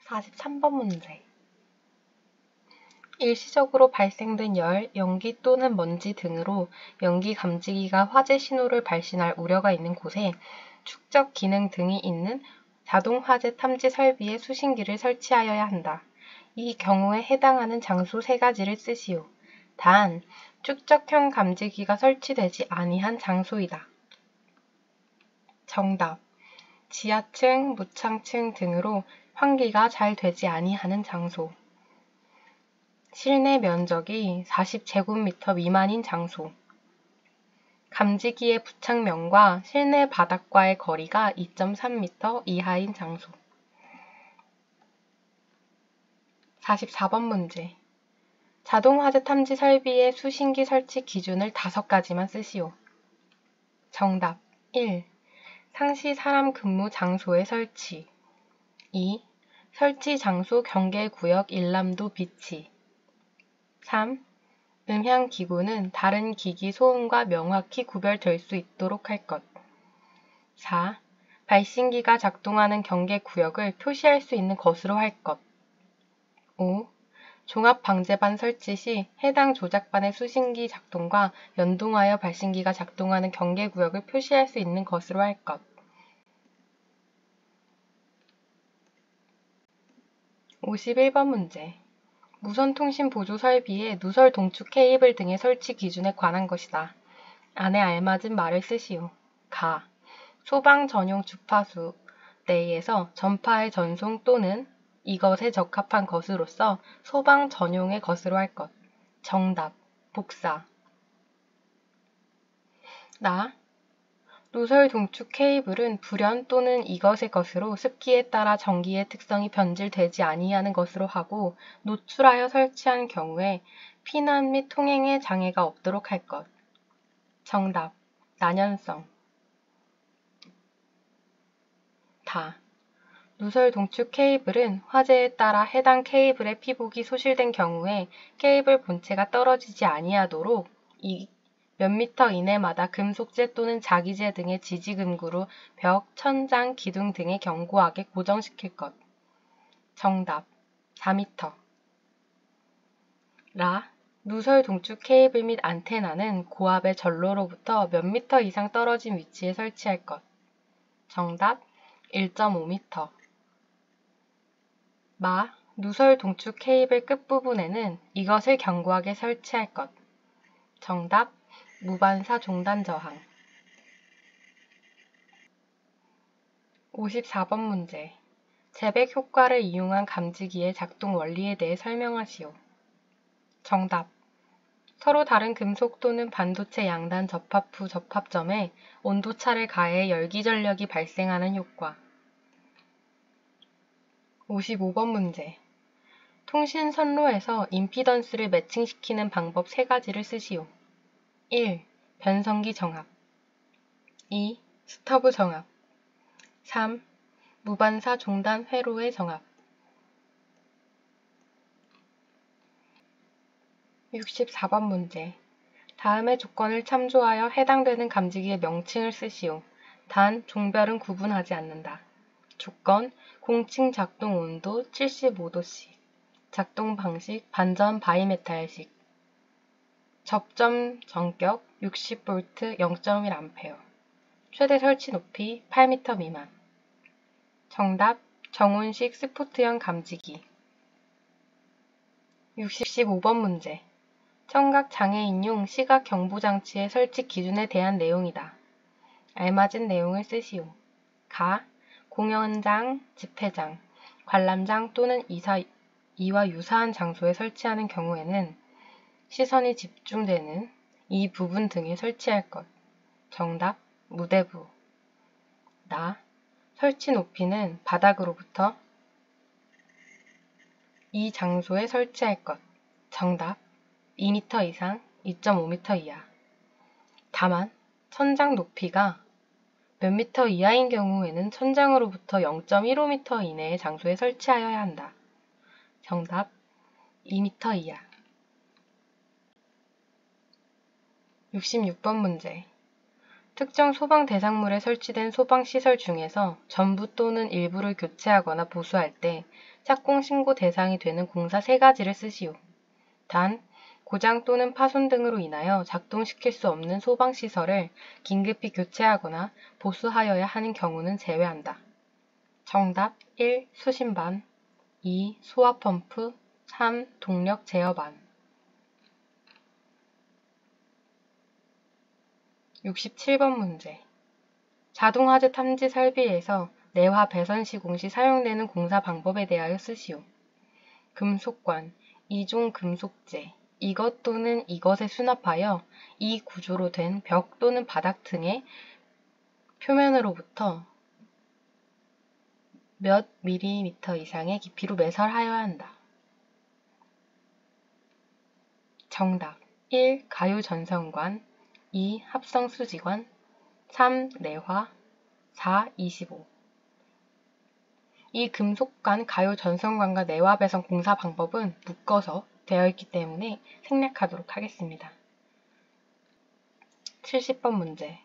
43번 문제. 일시적으로 발생된 열, 연기 또는 먼지 등으로 연기 감지기가 화재 신호를 발신할 우려가 있는 곳에 축적 기능 등이 있는 자동 화재 탐지 설비의 수신기를 설치하여야 한다. 이 경우에 해당하는 장소 3가지를 쓰시오. 단, 축적형 감지기가 설치되지 아니한 장소이다. 정답. 지하층, 무창층 등으로 환기가 잘 되지 아니하는 장소. 실내 면적이 40제곱미터 미만인 장소. 감지기의 부착면과 실내 바닥과의 거리가 2.3m 이하인 장소. 44번 문제. 자동화재 탐지 설비의 수신기 설치 기준을 5가지만 쓰시오. 정답. 1. 상시 사람 근무 장소의 설치. 2. 설치 장소 경계구역 일람도 비치. 3. 음향기구는 다른 기기 소음과 명확히 구별될 수 있도록 할 것. 4. 발신기가 작동하는 경계구역을 표시할 수 있는 것으로 할 것. 5. 종합방재반 설치 시 해당 조작반의 수신기 작동과 연동하여 발신기가 작동하는 경계구역을 표시할 수 있는 것으로 할 것. 51번 문제. 무선통신 보조 설비의 누설 동축 케이블 등의 설치 기준에 관한 것이다. 안에 알맞은 말을 쓰시오. 가. 소방 전용 주파수 내에서 전파의 전송 또는 이것에 적합한 것으로서 소방 전용의 것으로 할 것. 정답. 복사. 나. 누설 동축 케이블은 불연 또는 이것의 것으로 습기에 따라 전기의 특성이 변질되지 아니하는 것으로 하고 노출하여 설치한 경우에 피난 및 통행에 장애가 없도록 할 것. 정답. 난연성. 다. 누설 동축 케이블은 화재에 따라 해당 케이블의 피복이 소실된 경우에 케이블 본체가 떨어지지 아니하도록 몇 미터 이내마다 금속재 또는 자기재 등의 지지금구로 벽, 천장, 기둥 등에 견고하게 고정시킬 것. 정답. 4미터. 라. 누설 동축 케이블 및 안테나는 고압의 전로로부터 몇 미터 이상 떨어진 위치에 설치할 것. 정답. 1.5미터. 마. 누설 동축 케이블 끝부분에는 이것을 견고하게 설치할 것. 정답. 무반사 종단 저항. 54번 문제. 재백 효과를 이용한 감지기의 작동 원리에 대해 설명하시오. 정답. 서로 다른 금속 또는 반도체 양단 접합 후 접합점에 온도차를 가해 열기 전력이 발생하는 효과. 55번 문제. 통신 선로에서 임피던스를 매칭시키는 방법 3가지를 쓰시오. 1. 변성기 정압. 2. 스터브 정압. 3. 무반사 종단 회로의 정압. 64번 문제. 다음의 조건을 참조하여 해당되는 감지기의 명칭을 쓰시오. 단, 종별은 구분하지 않는다. 조건, 공칭 작동 온도 75도씨. 작동 방식, 반전 바이메탈식. 접점 전격 60V 0.1A. 최대 설치 높이 8m 미만. 정답. 정온식 스포트형 감지기. 65번 문제. 청각 장애인용 시각 경보 장치의 설치 기준에 대한 내용이다. 알맞은 내용을 쓰시오. 가. 공연장, 집회장, 관람장 또는 이와 유사한 장소에 설치하는 경우에는 시선이 집중되는 이 부분 등에 설치할 것. 정답. 무대부. 나. 설치 높이는 바닥으로부터 이 장소에 설치할 것. 정답. 2m 이상 2.5m 이하. 다만 천장 높이가 몇 미터 이하인 경우에는 천장으로부터 0.15m 이내의 장소에 설치하여야 한다. 정답. 2m 이하. 66번 문제. 특정 소방 대상물에 설치된 소방시설 중에서 전부 또는 일부를 교체하거나 보수할 때 착공 신고 대상이 되는 공사 3가지를 쓰시오. 단, 고장 또는 파손 등으로 인하여 작동시킬 수 없는 소방시설을 긴급히 교체하거나 보수하여야 하는 경우는 제외한다. 정답 1. 수신반 2. 소화펌프 3. 동력 제어반 67번 문제. 자동화재 탐지 설비에서 내화 배선 시공 시 사용되는 공사 방법에 대하여 쓰시오. 금속관, 이종 금속재, 이것 또는 이것에 수납하여 이 구조로 된 벽 또는 바닥 등의 표면으로부터 몇 밀리미터 이상의 깊이로 매설하여야 한다. 정답 1. 가유전선관 2. 합성수지관 3. 내화 4. 25 이 금속관 가유전선관과 내화배선 공사 방법은 묶어서 되어 있기 때문에 생략하도록 하겠습니다. 70번 문제.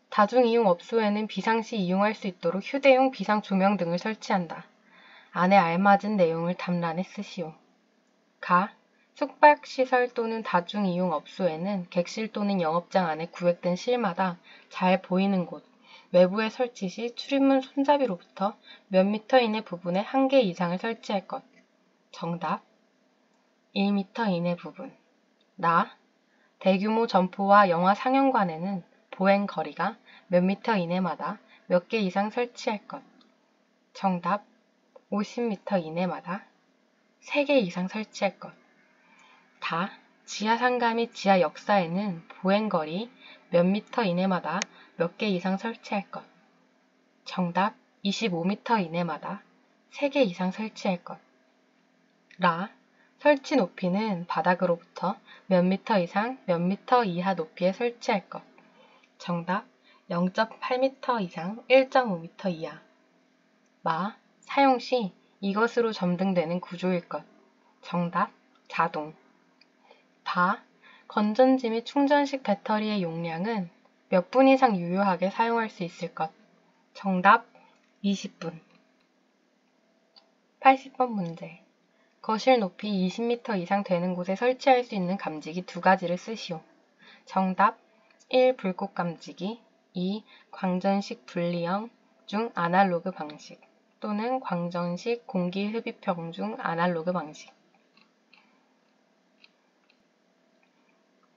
다중이용 업소에는 비상시 이용할 수 있도록 휴대용 비상조명 등을 설치한다. 안에 알맞은 내용을 답란에 쓰시오. 가. 숙박시설 또는 다중이용 업소에는 객실 또는 영업장 안에 구획된 실마다 잘 보이는 곳, 외부에 설치 시 출입문 손잡이로부터 몇 미터 이내 부분에 1개 이상을 설치할 것. 정답 1미터 이내 부분. 나. 대규모 점포와 영화 상영관에는 보행 거리가 몇 미터 이내마다 몇 개 이상 설치할 것. 정답 50미터 이내마다 3개 이상 설치할 것. 다. 지하 상가 및 지하 역사에는 보행 거리 몇 미터 이내마다 몇 개 이상 설치할 것. 정답 25미터 이내마다 3개 이상 설치할 것. 라. 설치 높이는 바닥으로부터 몇 미터 이상 몇 미터 이하 높이에 설치할 것. 정답 0.8미터 이상 1.5미터 이하. 마. 사용 시 이것으로 점등되는 구조일 것. 정답 자동. 바. 건전지 및 충전식 배터리의 용량은 몇 분 이상 유효하게 사용할 수 있을 것. 정답 20분. 80번 문제. 거실 높이 20m 이상 되는 곳에 설치할 수 있는 감지기 2가지를 쓰시오. 정답 1. 불꽃 감지기 2. 광전식 분리형 중 아날로그 방식 또는 광전식 공기 흡입형 중 아날로그 방식.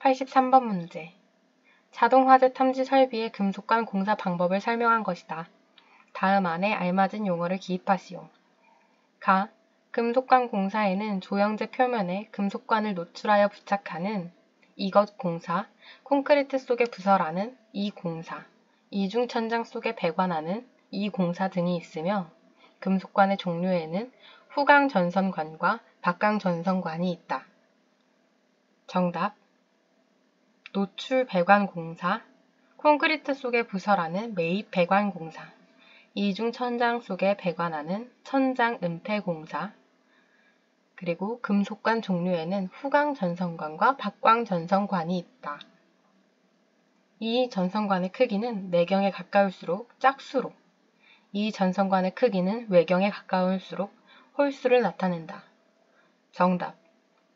83번 문제. 자동화재 탐지 설비의 금속관 공사 방법을 설명한 것이다. 다음 안에 알맞은 용어를 기입하시오. 가. 금속관 공사에는 조형제 표면에 금속관을 노출하여 부착하는 이것 공사, 콘크리트 속에 부설하는 이 공사, 이중천장 속에 배관하는 이 공사 등이 있으며 금속관의 종류에는 후광전선관과 박광전선관이 있다. 정답 노출 배관 공사, 콘크리트 속에 부설하는 매입 배관 공사, 이중 천장 속에 배관하는 천장 은폐 공사, 그리고 금속관 종류에는 후광전선관과 박광전선관이 있다. 이 전선관의 크기는 내경에 가까울수록 짝수로, 이 전선관의 크기는 외경에 가까울수록 홀수를 나타낸다. 정답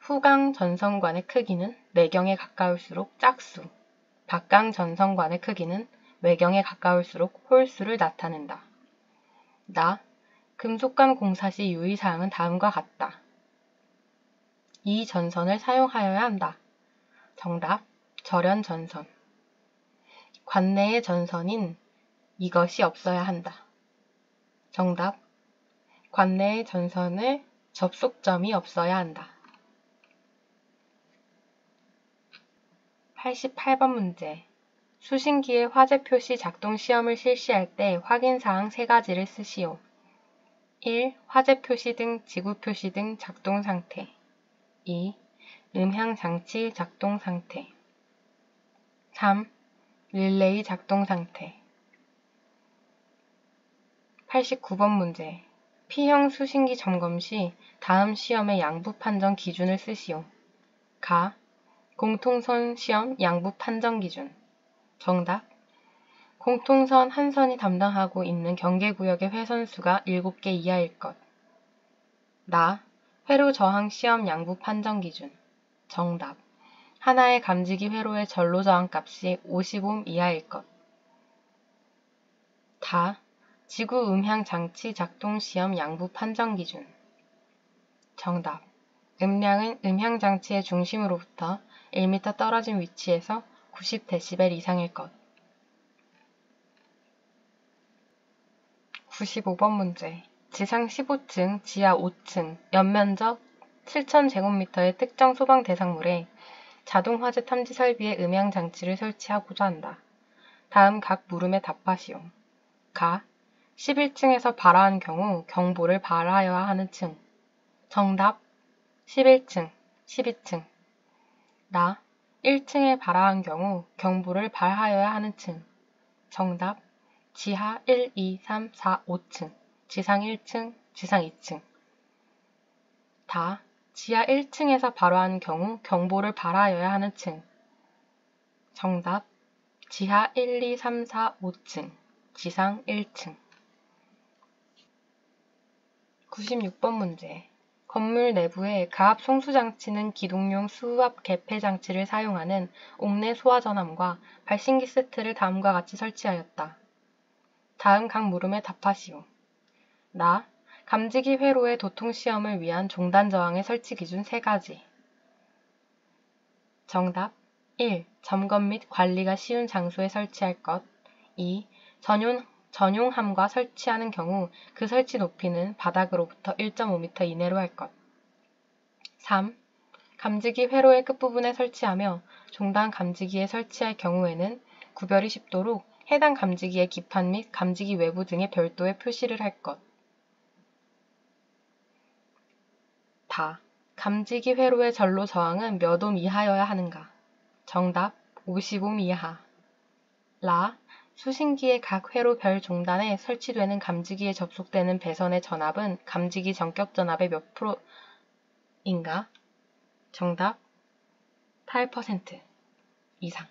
후광전선관의 크기는 내경에 가까울수록 짝수, 박광전선관의 크기는 외경에 가까울수록 홀수를 나타낸다. 나. 금속관 공사 시 유의사항은 다음과 같다. 이 전선을 사용하여야 한다. 정답 절연전선. 관내의 전선인 이것이 없어야 한다. 정답 관내의 전선의 접속점이 없어야 한다. 88번 문제. 수신기의 화재 표시 작동 시험을 실시할 때 확인사항 3가지를 쓰시오. 1. 화재 표시 등 지구 표시 등 작동 상태. 2. 음향 장치 작동 상태. 3. 릴레이 작동 상태. 89번 문제. P형 수신기 점검 시 다음 시험의 양부 판정 기준을 쓰시오. 가. 공통선 시험 양부 판정 기준. 정답. 공통선 한 선이 담당하고 있는 경계구역의 회선수가 7개 이하일 것. 나. 회로 저항 시험 양부 판정 기준. 정답. 하나의 감지기 회로의 전로 저항 값이 50옴 이하일 것. 다. 지구 음향 장치 작동 시험 양부 판정 기준. 정답. 음량은 음향 장치의 중심으로부터 1m 떨어진 위치에서 90dB 이상일 것. 95번 문제. 지상 15층, 지하 5층, 연면적 7,000제곱미터의 특정 소방 대상물에 자동 화재 탐지 설비의 음향 장치를 설치하고자 한다. 다음 각 물음에 답하시오. 가. 11층에서 발화한 경우 경보를 발하여야 하는 층. 정답. 11층, 12층. 나. 1층에 발화한 경우 경보를 발하여야 하는 층. 정답. 지하 1, 2, 3, 4, 5층, 지상 1층, 지상 2층. 다. 지하 1층에서 발화한 경우 경보를 발하여야 하는 층. 정답. 지하 1, 2, 3, 4, 5층, 지상 1층. 96번 문제. 건물 내부의 가압 송수장치는 기동용 수압 개폐 장치를 사용하는 옥내 소화전함과 발신기 세트를 다음과 같이 설치하였다. 다음 각 물음에 답하시오. 나. 감지기 회로의 도통 시험을 위한 종단 저항의 설치 기준 3가지. 정답. 1. 점검 및 관리가 쉬운 장소에 설치할 것. 2. 전용함과 설치하는 경우 그 설치 높이는 바닥으로부터 1.5m 이내로 할 것. 3. 감지기 회로의 끝부분에 설치하며 종단 감지기에 설치할 경우에는 구별이 쉽도록 해당 감지기의 기판 및 감지기 외부 등의 별도의 표시를 할 것. 다. 감지기 회로의 전로 저항은 몇 옴 이하여야 하는가? 정답. 50옴 이하. 라. 수신기의 각 회로 별 종단에 설치되는 감지기에 접속되는 배선의 전압은 감지기 전격 전압의 몇 프로인가? 정답. 8% 이상.